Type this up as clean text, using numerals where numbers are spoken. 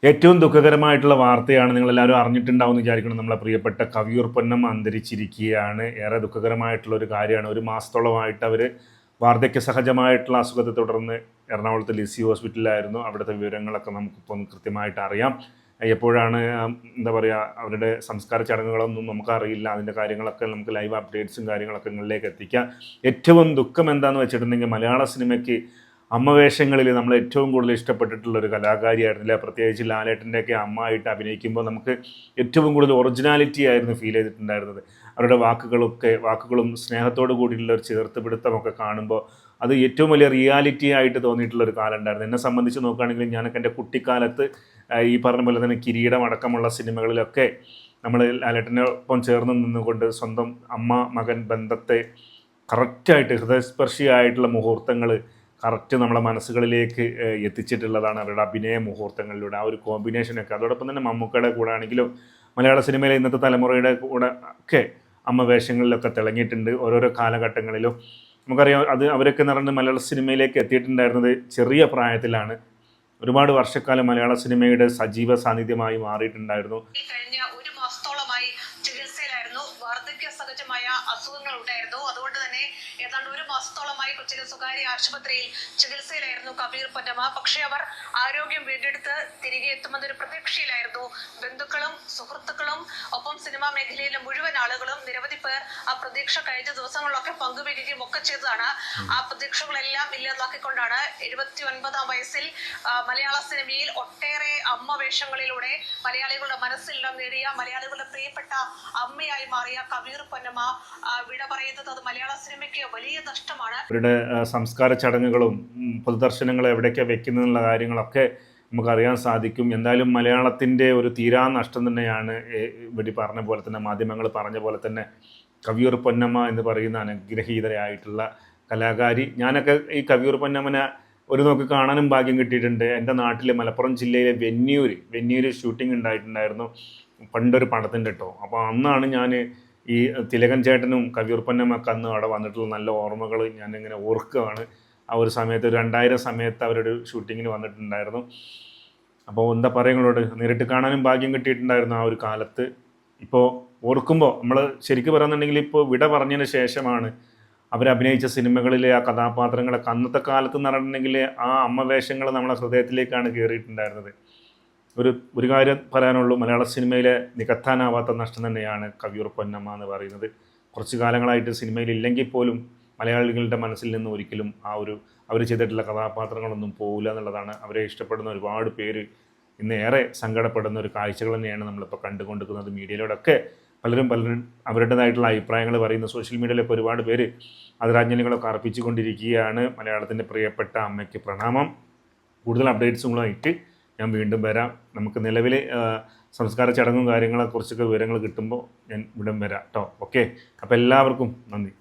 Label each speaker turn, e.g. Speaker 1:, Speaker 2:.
Speaker 1: ഏറ്റവും ദുഃഖകരമായിട്ടുള്ള വാർത്തയാണ് നിങ്ങളെല്ലാവരും അറിഞ്ഞിട്ടുണ്ടാവുമെന്ന് വിചാരിക്കണം. നമ്മളെ പ്രിയപ്പെട്ട കവിയൂർ പൊന്നമ്മ അന്തരിച്ചിരിക്കുകയാണ്. ഏറെ ദുഃഖകരമായിട്ടുള്ള ഒരു കാര്യമാണ്. ഒരു മാസത്തോളമായിട്ട് അവർ വാർദ്ധക്യ സഹജമായിട്ടുള്ള അസുഖത്തെ തുടർന്ന് എറണാകുളത്ത് ലിസി ഹോസ്പിറ്റലിലായിരുന്നു. അവിടുത്തെ വിവരങ്ങളൊക്കെ നമുക്കിപ്പോൾ കൃത്യമായിട്ട് അറിയാം. എപ്പോഴാണ് എന്താ പറയുക, അവരുടെ സംസ്കാര ചടങ്ങുകളൊന്നും നമുക്കറിയില്ല. അതിൻ്റെ കാര്യങ്ങളൊക്കെ നമുക്ക് ലൈവ് അപ്ഡേറ്റ്സും കാര്യങ്ങളൊക്കെ നിങ്ങളിലേക്ക് എത്തിക്കാം. ഏറ്റവും ദുഃഖം എന്താണെന്ന് വെച്ചിട്ടുണ്ടെങ്കിൽ മലയാള സിനിമയ്ക്ക് അമ്മ വേഷങ്ങളിൽ നമ്മൾ ഏറ്റവും കൂടുതൽ ഇഷ്ടപ്പെട്ടിട്ടുള്ള ഒരു കലാകാരിയായിരുന്നില്ല. പ്രത്യേകിച്ച് ലാലേട്ടൻ്റെയൊക്കെ അമ്മ ആയിട്ട് അഭിനയിക്കുമ്പോൾ നമുക്ക് ഏറ്റവും കൂടുതൽ ഒറിജിനാലിറ്റി ആയിരുന്നു ഫീൽ ചെയ്തിട്ടുണ്ടായിരുന്നത്. അവരുടെ വാക്കുകളും സ്നേഹത്തോടു കൂടിയുള്ള ഒരു ചേർത്തുപിടുത്തമൊക്കെ കാണുമ്പോൾ അത് ഏറ്റവും വലിയ റിയാലിറ്റി ആയിട്ട് തോന്നിയിട്ടുള്ളൊരു കാലം ഉണ്ടായിരുന്നു. എന്നെ സംബന്ധിച്ച് നോക്കുകയാണെങ്കിൽ ഞാനൊക്കെ എൻ്റെ കുട്ടിക്കാലത്ത് ഈ പറഞ്ഞ പോലെ തന്നെ കിരീടം അടക്കമുള്ള സിനിമകളിലൊക്കെ നമ്മൾ ലാലേട്ടനൊപ്പം ചേർന്ന് നിന്നുകൊണ്ട് സ്വന്തം അമ്മ മകൻ ബന്ധത്തെ കറക്റ്റായിട്ട് ഹൃദയസ്പർശിയായിട്ടുള്ള മുഹൂർത്തങ്ങൾ കറക്റ്റ് നമ്മളെ മനസ്സുകളിലേക്ക് എത്തിച്ചിട്ടുള്ളതാണ് അവരുടെ അഭിനയ മുഹൂർത്തങ്ങളിലൂടെ. ആ ഒരു കോമ്പിനേഷനൊക്കെ അതോടൊപ്പം തന്നെ മമ്മൂക്കയുടെ കൂടെ ആണെങ്കിലും മലയാള സിനിമയിലെ ഇന്നത്തെ തലമുറയുടെ കൂടെ ഒക്കെ അമ്മ വേഷങ്ങളിലൊക്കെ തിളങ്ങിയിട്ടുണ്ട് ഓരോരോ കാലഘട്ടങ്ങളിലും. നമുക്കറിയാം അത് അവരൊക്കെ നിറഞ്ഞ് മലയാള സിനിമയിലേക്ക് എത്തിയിട്ടുണ്ടായിരുന്നത് ചെറിയ പ്രായത്തിലാണ്. ഒരുപാട് വർഷക്കാലം മലയാള സിനിമയുടെ സജീവ സാന്നിധ്യമായി മാറിയിട്ടുണ്ടായിരുന്നു.
Speaker 2: കഴിഞ്ഞ ഒരു മാസത്തോളമായി ചികിത്സയിലായിരുന്നു. വാർദ്ധക്യ സഹജമായ അസുഖങ്ങൾ ഉണ്ടായിരുന്നു. അതുകൊണ്ട് തന്നെ ഏതാണ്ട് ഒരു മാസത്തോളമായി കൊച്ചിയിലെ സ്വകാര്യ ആശുപത്രിയിൽ ചികിത്സയിലായിരുന്നു കബീർ പൊന്നമ്മ. പക്ഷേ അവർ ആരോഗ്യം വീണ്ടെടുത്ത് തിരികെ എത്തുമെന്നൊരു പ്രതീക്ഷയിലായിരുന്നു ബന്ധുക്കളും സുഹൃത്തുക്കളും ഒപ്പം സിനിമാ മേഖലയിലെ മുഴുവൻ ആളുകളും. നിരവധി പേർ ആ പ്രതീക്ഷ കഴിഞ്ഞ ദിവസങ്ങളിലൊക്കെ പങ്കുവയ്ക്കുകയും ഒക്കെ ചെയ്തതാണ്. ആ പ്രതീക്ഷകളെല്ലാം ഇല്ലാതാക്കിക്കൊണ്ടാണ് 79-ാം വയസ്സിൽ മലയാള സിനിമയിൽ ഒട്ടേറെ അമ്മ വേഷങ്ങളിലൂടെ മലയാളികളുടെ മനസ്സിലിടം നേടിയ, മലയാളികളുടെ പ്രിയപ്പെട്ട അമ്മയായി മാറിയ കബീർ പൊന്നമ്മ വിട പറയുന്നത് അത് മലയാള സിനിമയ്ക്ക് വലിയ നഷ്ടമാണ്.
Speaker 1: അവരുടെ സംസ്കാര ചടങ്ങുകളും പൊതുദർശനങ്ങൾ എവിടേക്കാണ് വെക്കുന്നതെന്നുള്ള കാര്യങ്ങളൊക്കെ നമുക്കറിയാൻ സാധിക്കും. എന്തായാലും മലയാളത്തിൻ്റെ ഒരു തീരാ നഷ്ടം തന്നെയാണ് ഇവിടെ പറഞ്ഞ പോലെ തന്നെ, മാധ്യമങ്ങൾ പറഞ്ഞ പോലെ തന്നെ കവിയൂർ പൊന്നമ്മ എന്ന് പറയുന്ന അനുഗ്രഹീതരായിട്ടുള്ള കലാകാരി. ഞാനൊക്കെ ഈ കവിയൂർ പൊന്നമ്മനെ ഒരു നോക്ക് കാണാനും ഭാഗ്യം കിട്ടിയിട്ടുണ്ട്. എൻ്റെ നാട്ടിൽ മലപ്പുറം ജില്ലയിലെ വെന്നിയൂർ ഷൂട്ടിംഗ് ഉണ്ടായിട്ടുണ്ടായിരുന്നു പണ്ടൊരു പടത്തിൻ്റെ കേട്ടോ. അപ്പോൾ അന്നാണ് ഞാൻ ഈ തിലകൻ ചേട്ടനും കവിയൂർ പൊന്നമ്മയൊക്കെ അന്ന് അവിടെ വന്നിട്ടുള്ള നല്ല ഓർമ്മകൾ ഞാനിങ്ങനെ ഓർക്കുകയാണ്. ആ ഒരു സമയത്ത് ഒരു 2000 സമയത്ത് അവരൊരു ഷൂട്ടിങ്ങിന് വന്നിട്ടുണ്ടായിരുന്നു. അപ്പോൾ എന്താ പറയുക, നേരിട്ട് കാണാനും ഭാഗ്യം കിട്ടിയിട്ടുണ്ടായിരുന്നു ആ ഒരു കാലത്ത്. ഇപ്പോൾ ഓർക്കുമ്പോൾ നമ്മൾ ശരിക്കും പറയുന്നുണ്ടെങ്കിൽ ഇപ്പോൾ വിട പറഞ്ഞതിന് ശേഷമാണ് അവരഭിനയിച്ച സിനിമകളിലെ ആ കഥാപാത്രങ്ങളൊക്കെ അന്നത്തെ കാലത്ത് നടന്നിട്ടുണ്ടെങ്കിൽ ആ അമ്മ വേഷങ്ങൾ നമ്മളെ ഹൃദയത്തിലേക്കാണ് കയറിയിട്ടുണ്ടായിരുന്നത്. ഒരു കാര്യം പറയാനുള്ളൂ, മലയാള സിനിമയിലെ നികത്താനാവാത്ത നഷ്ടം തന്നെയാണ് കവിയൂർ പൊന്നമ്മ എന്ന് പറയുന്നത്. കുറച്ച് കാലങ്ങളായിട്ട് സിനിമയിൽ ഇല്ലെങ്കിൽ പോലും മലയാളികളുടെ മനസ്സിൽ നിന്ന് ഒരിക്കലും അവർ ചെയ്തിട്ടുള്ള കഥാപാത്രങ്ങളൊന്നും പോകില്ല എന്നുള്ളതാണ്. അവരെ ഇഷ്ടപ്പെടുന്ന ഒരുപാട് പേര് ഇന്ന് ഏറെ സങ്കടപ്പെടുന്ന ഒരു കാഴ്ചകൾ തന്നെയാണ് നമ്മളിപ്പോൾ കണ്ടുകൊണ്ടിരിക്കുന്നത്. മീഡിയയിലൂടെയൊക്കെ പലരും അവരുടേതായിട്ടുള്ള അഭിപ്രായങ്ങൾ പറയുന്നു. സോഷ്യൽ മീഡിയയിലൊക്കെ ഒരുപാട് പേര് ആദരാഞ്ജലികളൊക്കെ അർപ്പിച്ചുകൊണ്ടിരിക്കുകയാണ്. മലയാളത്തിൻ്റെ പ്രിയപ്പെട്ട അമ്മയ്ക്ക് പ്രണാമം. കൂടുതൽ അപ്ഡേറ്റ്സുകളുമായിട്ട് ഞാൻ വീണ്ടും വരാം. നമുക്ക് നിലവിൽ സംസ്കാര ചടങ്ങും കാര്യങ്ങളെക്കുറിച്ചൊക്കെ വിവരങ്ങൾ കിട്ടുമ്പോൾ ഞാൻ ഇവിടെ വരാം കേട്ടോ. ഓക്കെ, അപ്പോൾ എല്ലാവർക്കും നന്ദി.